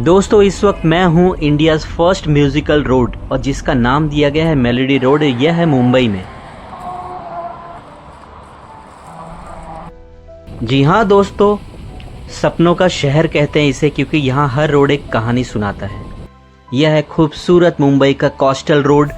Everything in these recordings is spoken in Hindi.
दोस्तों इस वक्त मैं हूं इंडियाज़ फर्स्ट म्यूजिकल रोड और जिसका नाम दिया गया है मेलोडी रोड। यह है मुंबई में। जी हाँ दोस्तों, सपनों का शहर कहते हैं इसे क्योंकि यहाँ हर रोड एक कहानी सुनाता है। यह है खूबसूरत मुंबई का कोस्टल रोड,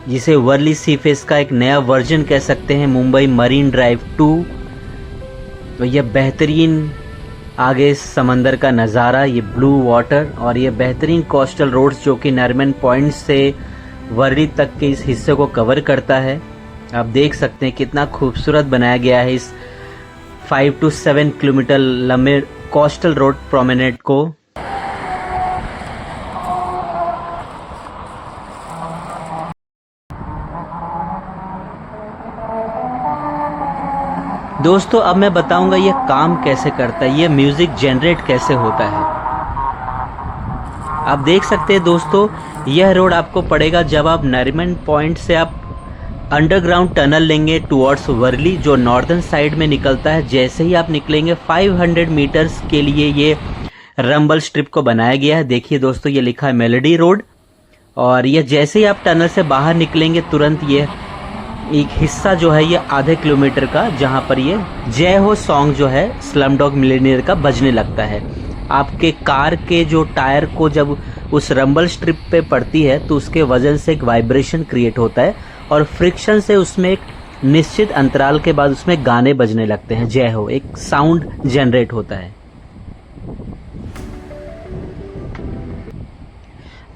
जिसे वर्ली सी फेस का एक नया वर्जन कह सकते हैं। Mumbai marine drive 2। तो यह बेहतरीन आगे समंदर का नज़ारा, ये ब्लू वाटर और ये बेहतरीन कोस्टल रोड्स जो कि नरीमन पॉइंट से वर्ली तक के इस हिस्से को कवर करता है। आप देख सकते हैं कितना खूबसूरत बनाया गया है इस 5 to 7 किलोमीटर लंबे कोस्टल रोड प्रोमेनेड को। दोस्तों अब मैं बताऊंगा ये काम कैसे करता है, ये म्यूज़िक जनरेट कैसे होता है। आप देख सकते हैं दोस्तों, यह रोड आपको पड़ेगा जब आप नरीमन पॉइंट से आप अंडरग्राउंड टनल लेंगे टुवर्ड्स वर्ली, जो नॉर्दर्न साइड में निकलता है। जैसे ही आप निकलेंगे 500 मीटर्स के लिए ये रंबल स्ट्रिप को बनाया गया है। देखिए दोस्तों, ये लिखा है मेलोडी रोड। और ये जैसे ही आप टनल से बाहर निकलेंगे तुरंत ये एक हिस्सा जो है ये आधे किलोमीटर का, जहाँ पर ये जय हो सॉन्ग जो है स्लम डॉग मिलियनेयर का बजने लगता है। आपके कार के जो टायर को जब उस रंबल स्ट्रिप पे पड़ती है तो उसके वजन से एक वाइब्रेशन क्रिएट होता है और फ्रिक्शन से उसमें एक निश्चित अंतराल के बाद उसमें गाने बजने लगते हैं। जय हो, एक साउंड जनरेट होता है।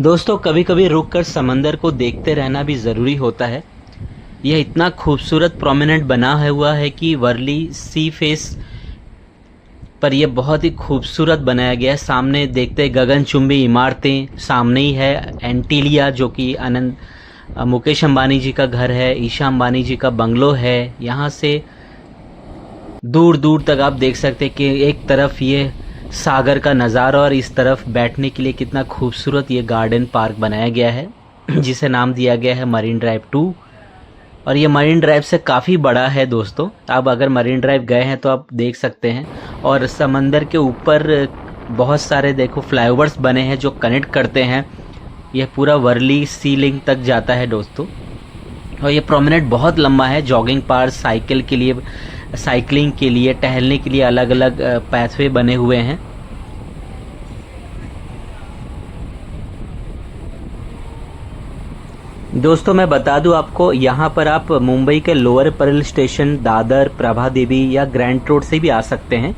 दोस्तों कभी कभी रुककर समंदर को देखते रहना भी ज़रूरी होता है। यह इतना खूबसूरत प्रोमिनेंट बना हुआ है कि वर्ली सी फेस पर यह बहुत ही खूबसूरत बनाया गया है। सामने देखते गगनचुंबी इमारतें, सामने ही है एंटीलिया जो कि मुकेश अंबानी जी का घर है, ईशा अंबानी जी का बंगलो है। यहाँ से दूर दूर तक आप देख सकते हैं कि एक तरफ ये सागर का नज़ारा और इस तरफ बैठने के लिए कितना खूबसूरत ये गार्डन पार्क बनाया गया है, जिसे नाम दिया गया है मरीन ड्राइव 2। और ये मरीन ड्राइव से काफ़ी बड़ा है दोस्तों। आप अगर मरीन ड्राइव गए हैं तो आप देख सकते हैं। और समंदर के ऊपर बहुत सारे देखो फ्लाईओवर्स बने हैं जो कनेक्ट करते हैं। यह पूरा वर्ली सी लिंक तक जाता है दोस्तों। और ये प्रोमेनेड बहुत लंबा है। जॉगिंग पार्क, साइकिल के लिए, साइकिलिंग के लिए, टहलने के लिए अलग अलग पैथवे बने हुए हैं। दोस्तों मैं बता दूं आपको, यहाँ पर आप मुंबई के लोअर परल स्टेशन, दादर, प्रभा देवी या ग्रैंड रोड से भी आ सकते हैं,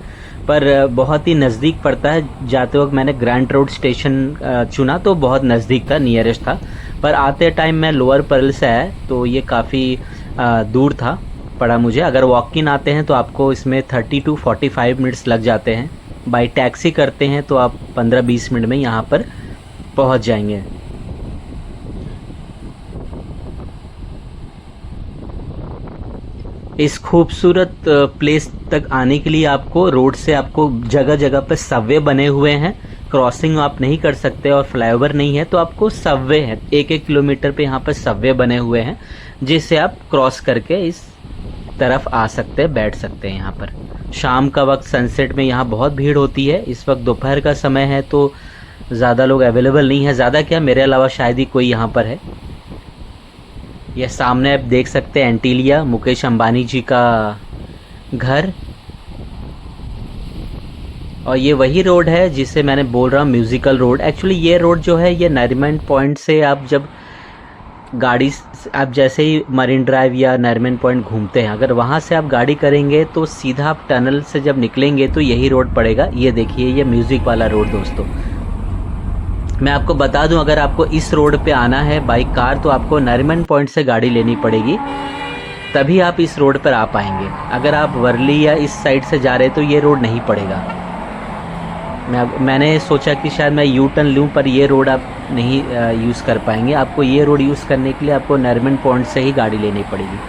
पर बहुत ही नज़दीक पड़ता है। जाते वक्त मैंने ग्रैंड रोड स्टेशन चुना तो बहुत नज़दीक था, नियरेस्ट था। पर आते टाइम मैं लोअर परल से आया तो ये काफ़ी दूर था पड़ा मुझे। अगर वॉक इन आते हैं तो आपको इसमें 30 to 45 मिनट्स लग जाते हैं। बाई टैक्सी करते हैं तो आप 15-20 मिनट में यहाँ पर पहुँच जाएंगे। इस खूबसूरत प्लेस तक आने के लिए आपको रोड से आपको जगह जगह पर सबवे बने हुए हैं। क्रॉसिंग आप नहीं कर सकते और फ्लाईओवर नहीं है तो आपको सबवे है, 1-1 किलोमीटर पे यहाँ पर सबवे बने हुए हैं, जिससे आप क्रॉस करके इस तरफ आ सकते हैं, बैठ सकते हैं यहाँ पर। शाम का वक्त सनसेट में यहाँ बहुत भीड़ होती है। इस वक्त दोपहर का समय है तो ज़्यादा लोग अवेलेबल नहीं है। ज़्यादा क्या, मेरे अलावा शायद ही कोई यहाँ पर है। यह सामने आप देख सकते हैं एंटीलिया, मुकेश अंबानी जी का घर। और ये वही रोड है जिसे मैंने बोल रहा हूँ म्यूज़िकल रोड। एक्चुअली ये रोड जो है ये नरीमन पॉइंट से आप जब गाड़ी, आप जैसे ही मरीन ड्राइव या नरीमन पॉइंट घूमते हैं, अगर वहाँ से आप गाड़ी करेंगे तो सीधा आप टनल से जब निकलेंगे तो यही रोड पड़ेगा। ये देखिए, ये म्यूज़िक वाला रोड दोस्तों। मैं आपको बता दूं, अगर आपको इस रोड पे आना है बाई कार तो आपको नरीमन पॉइंट से गाड़ी लेनी पड़ेगी, तभी आप इस रोड पर आ पाएंगे। अगर आप वर्ली या इस साइड से जा रहे तो ये रोड नहीं पड़ेगा। मैंने सोचा कि शायद मैं यू टर्न लूँ, पर ये रोड आप नहीं यूज़ कर पाएंगे। आपको ये रोड यूज़ करने के लिए आपको नरीमन पॉइंट से ही गाड़ी लेनी पड़ेगी।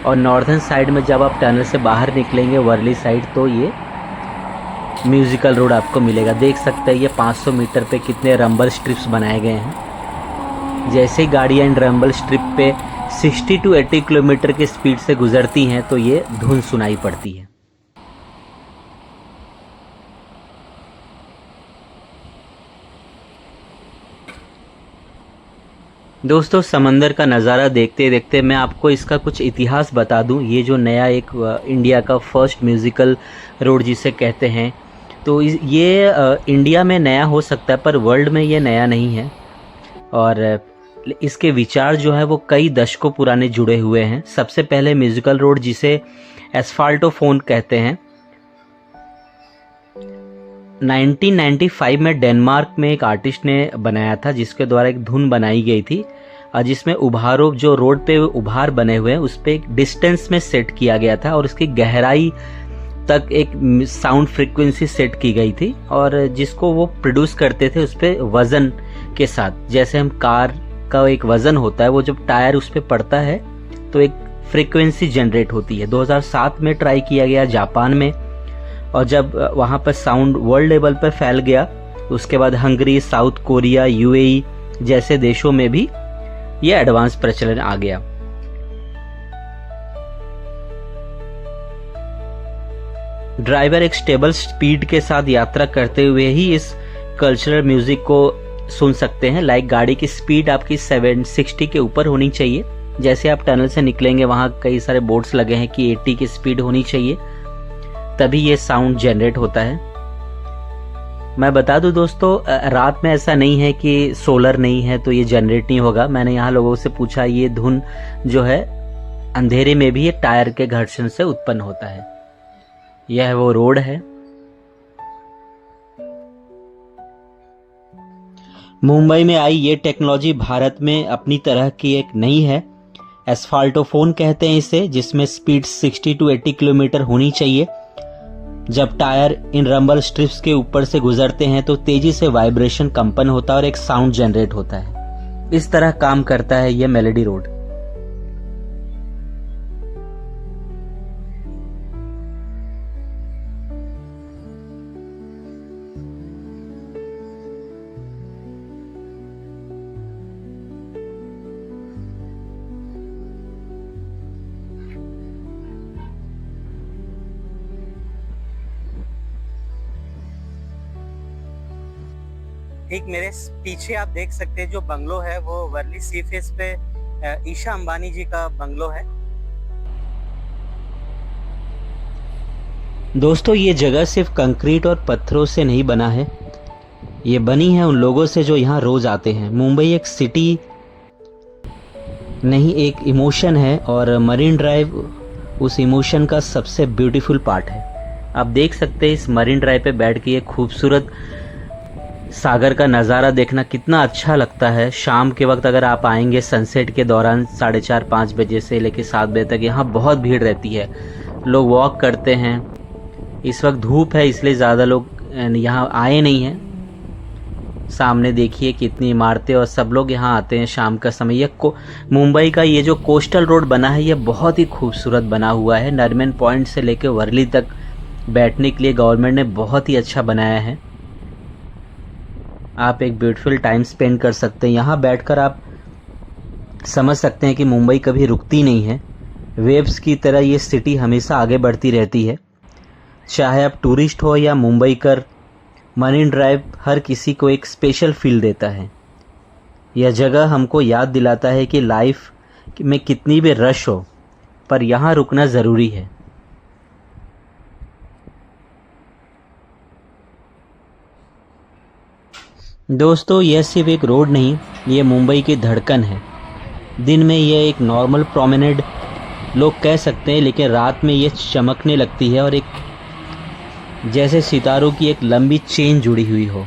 और नॉर्दर्न साइड में जब आप टनल से बाहर निकलेंगे वर्ली साइड तो ये म्यूज़िकल रोड आपको मिलेगा। देख सकते हैं ये 500 मीटर पे कितने रंबल स्ट्रिप्स बनाए गए हैं। जैसे ही गाड़ियाँ इन रंबल स्ट्रिप पे 60 to 80 किलोमीटर की स्पीड से गुजरती हैं तो ये धुन सुनाई पड़ती है। दोस्तों समंदर का नज़ारा देखते देखते मैं आपको इसका कुछ इतिहास बता दूं। ये जो नया एक इंडिया का फर्स्ट म्यूज़िकल रोड जिसे कहते हैं, तो ये इंडिया में नया हो सकता है पर वर्ल्ड में ये नया नहीं है। और इसके विचार जो है वो कई दशकों पुराने जुड़े हुए हैं। सबसे पहले म्यूज़िकल रोड जिसे एस्फाल्टोफोन कहते हैं, 1995 में डेनमार्क में एक आर्टिस्ट ने बनाया था, जिसके द्वारा एक धुन बनाई गई थी और जिसमें उभारों जो रोड पे उभार बने हुए हैं उस पे एक डिस्टेंस में सेट किया गया था और उसकी गहराई तक एक साउंड फ्रीक्वेंसी सेट की गई थी और जिसको वो प्रोड्यूस करते थे उस पे वजन के साथ। जैसे हम कार का एक वजन होता है, वो जब टायर उस पे पड़ता है तो एक फ्रीक्वेंसी जनरेट होती है। 2007 में ट्राई किया गया जापान में, और जब वहाँ पर साउंड वर्ल्ड लेवल पर फैल गया उसके बाद हंगरी, साउथ कोरिया, यूएई जैसे देशों में भी यह एडवांस प्रचलन आ गया। ड्राइवर एक स्टेबल स्पीड के साथ यात्रा करते हुए ही इस कल्चरल म्यूजिक को सुन सकते हैं। लाइक गाड़ी की स्पीड आपकी 760 के ऊपर होनी चाहिए। जैसे आप टनल से निकलेंगे वहाँ कई सारे बोर्ड्स लगे हैं कि 80 की स्पीड होनी चाहिए, तभी ये साउंड जनरेट होता है। मैं बता दूं दोस्तों, रात में ऐसा नहीं है कि सोलर नहीं है तो ये जनरेट नहीं होगा। मैंने यहाँ लोगों से पूछा, ये धुन जो है अंधेरे में भी ये टायर के घर्षण से उत्पन्न होता है। यह वो रोड है। मुंबई में आई ये टेक्नोलॉजी भारत में अपनी तरह की एक नई है। एस्फाल्टोफोन कहते हैं इसे, जिसमें स्पीड 60 to 80 किलोमीटर होनी चाहिए। जब टायर इन रंबल स्ट्रिप्स के ऊपर से गुजरते हैं तो तेजी से वाइब्रेशन, कंपन होता है और एक साउंड जनरेट होता है। इस तरह काम करता है यह मेलोडी रोड। ठीक मेरे पीछे आप देख सकते हैं जो बंगलो है वो वर्ली सी फेस पे ईशा अंबानी जी का बंगलो है। दोस्तों ये जगह सिर्फ कंक्रीट और पत्थरों से नहीं बना है, ये बनी है उन लोगों से जो यहाँ रोज आते हैं। मुंबई एक सिटी नहीं, एक इमोशन है और मरीन ड्राइव उस इमोशन का सबसे ब्यूटीफुल पार्ट है। आप देख सकते हैं इस मरीन ड्राइव पे बैठ के ये खूबसूरत सागर का नज़ारा देखना कितना अच्छा लगता है। शाम के वक्त अगर आप आएंगे सनसेट के दौरान 4:30-5 बजे से लेकर 7 बजे तक, यहाँ बहुत भीड़ रहती है। लोग वॉक करते हैं। इस वक्त धूप है इसलिए ज़्यादा लोग यहाँ आए नहीं हैं। सामने देखिए कितनी इमारतें और सब लोग यहाँ आते हैं शाम का समय। यह मुंबई का ये जो कोस्टल रोड बना है ये बहुत ही खूबसूरत बना हुआ है। नरमेन पॉइंट से लेकर वर्ली तक बैठने के लिए गवर्नमेंट ने बहुत ही अच्छा बनाया है। आप एक ब्यूटीफुल टाइम स्पेंड कर सकते हैं। यहाँ बैठकर आप समझ सकते हैं कि मुंबई कभी रुकती नहीं है। वेव्स की तरह ये सिटी हमेशा आगे बढ़ती रहती है। चाहे आप टूरिस्ट हो या मुंबईकर, मरीन ड्राइव हर किसी को एक स्पेशल फील देता है। यह जगह हमको याद दिलाता है कि लाइफ में कितनी भी रश हो पर यहाँ रुकना ज़रूरी है। दोस्तों यह सिर्फ एक रोड नहीं, ये मुंबई की धड़कन है। दिन में यह एक नॉर्मल प्रोमेनेड लोग कह सकते हैं, लेकिन रात में ये चमकने लगती है और एक जैसे सितारों की एक लंबी चेन जुड़ी हुई हो।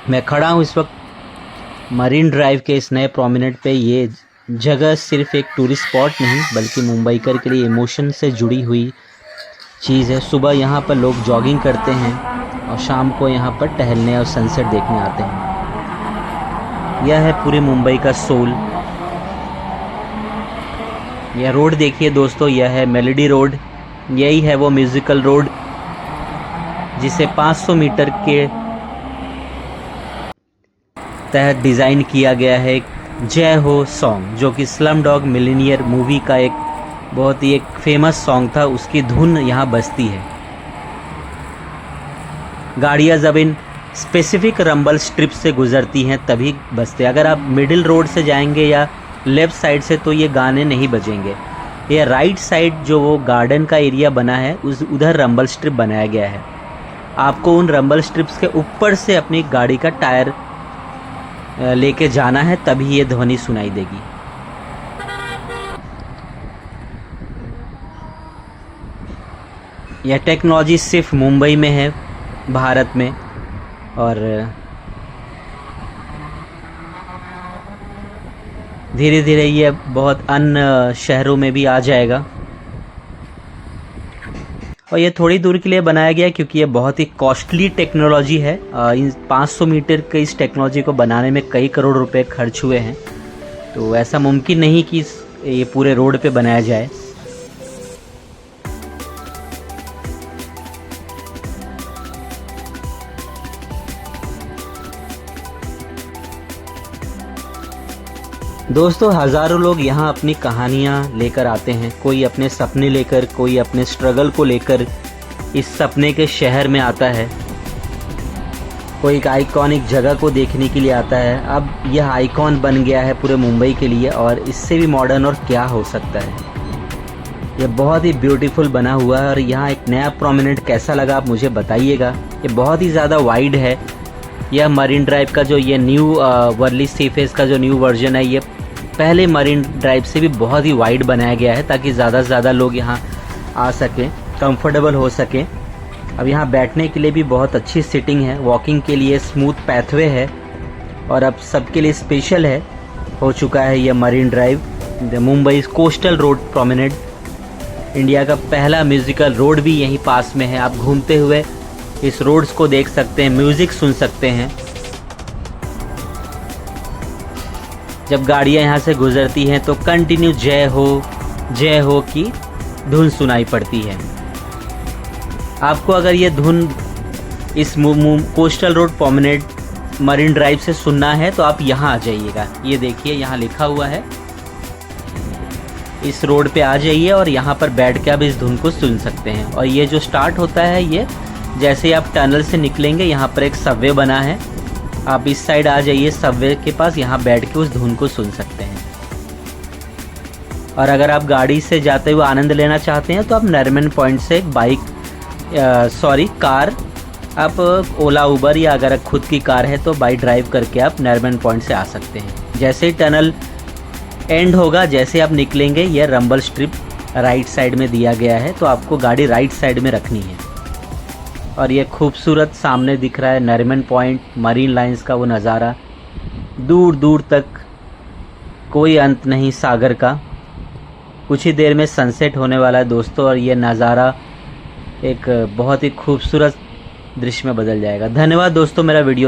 मैं खड़ा हूँ इस वक्त मरीन ड्राइव के इस नए प्रोमेनेड पे। ये जगह सिर्फ एक टूरिस्ट स्पॉट नहीं बल्कि मुंबईकर के लिए इमोशन से जुड़ी हुई चीज़ है। सुबह यहाँ पर लोग जॉगिंग करते हैं और शाम को यहाँ पर टहलने और सनसेट देखने आते हैं। यह है पूरे मुंबई का सोल। यह रोड देखिए दोस्तों, यह है मेलोडी रोड। यही है वो म्यूज़िकल रोड जिसे 500 मीटर के तहत डिज़ाइन किया गया है। जय हो सॉन्ग, जो कि स्लम डॉग मिलियनेयर मूवी का एक बहुत ही एक फेमस सॉन्ग था, उसकी धुन यहाँ बजती है। गाड़ियाँ जब इन स्पेसिफिक रंबल स्ट्रिप से गुज़रती हैं तभी बजते। अगर आप मिडिल रोड से जाएंगे या लेफ़्ट साइड से तो ये गाने नहीं बजेंगे। ये राइट साइड जो वो गार्डन का एरिया बना है उस उधर रंबल स्ट्रिप बनाया गया है। आपको उन रंबल स्ट्रिप्स के ऊपर से अपनी गाड़ी का टायर लेके जाना है तभी ये ध्वनि सुनाई देगी। यह टेक्नोलॉजी सिर्फ मुंबई में है भारत में, और धीरे धीरे ये बहुत अन्य शहरों में भी आ जाएगा। और ये थोड़ी दूर के लिए बनाया गया क्योंकि ये बहुत ही कॉस्टली टेक्नोलॉजी है। इन 500 मीटर के इस टेक्नोलॉजी को बनाने में कई करोड़ रुपए खर्च हुए हैं, तो ऐसा मुमकिन नहीं कि ये पूरे रोड पे बनाया जाए। दोस्तों, हज़ारों लोग यहाँ अपनी कहानियाँ लेकर आते हैं। कोई अपने सपने लेकर, कोई अपने स्ट्रगल को लेकर इस सपने के शहर में आता है। कोई एक आइकॉनिक जगह को देखने के लिए आता है। अब यह आइकॉन बन गया है पूरे मुंबई के लिए, और इससे भी मॉडर्न और क्या हो सकता है। यह बहुत ही ब्यूटीफुल बना हुआ है और यहाँ एक नया प्रोमिनेंट कैसा लगा आप मुझे बताइएगा। ये बहुत ही ज़्यादा वाइड है। यह मरीन ड्राइव का जो ये न्यू वर्ली सी फेस का जो न्यू वर्जन है, ये पहले मरीन ड्राइव से भी बहुत ही वाइड बनाया गया है ताकि ज़्यादा से ज़्यादा लोग यहाँ आ सकें, कंफर्टेबल हो सकें। अब यहाँ बैठने के लिए भी बहुत अच्छी सीटिंग है, वॉकिंग के लिए स्मूथ पैथवे है, और अब सबके लिए स्पेशल है हो चुका है यह marine drive. Mumbai coastal road prominent, India का पहला म्यूज़िकल रोड भी यहीं पास में है। आप घूमते हुए इस रोड्स को देख सकते हैं, म्यूज़िक सुन सकते हैं। जब गाड़ियाँ यहाँ से गुजरती हैं तो कंटिन्यू जय हो की धुन सुनाई पड़ती है। आपको अगर ये धुन इस coastal road promenade marine drive से सुनना है तो आप यहाँ आ जाइएगा। ये देखिए यहाँ लिखा हुआ है, इस रोड पे आ जाइए और यहाँ पर बैठ के आप इस धुन को सुन सकते हैं। और ये जो स्टार्ट होता है, ये जैसे आप टनल से निकलेंगे यहाँ पर एक सबवे बना है, आप इस साइड आ जाइए सबवे के पास, यहाँ बैठ के उस धुन को सुन सकते हैं। और अगर आप गाड़ी से जाते हुए आनंद लेना चाहते हैं तो आप नरीमन पॉइंट से कार, आप ओला उबर या अगर खुद की कार है तो बाई ड्राइव करके आप नरीमन पॉइंट से आ सकते हैं। जैसे ही टनल एंड होगा, जैसे आप निकलेंगे, यह रंबल स्ट्रिप राइट साइड में दिया गया है, तो आपको गाड़ी राइट साइड में रखनी है। और ये खूबसूरत सामने दिख रहा है नरीमन पॉइंट, मरीन लाइंस का वो नज़ारा, दूर दूर तक कोई अंत नहीं सागर का। कुछ ही देर में सनसेट होने वाला है दोस्तों, और ये नज़ारा एक बहुत ही खूबसूरत दृश्य में बदल जाएगा। धन्यवाद दोस्तों मेरा वीडियो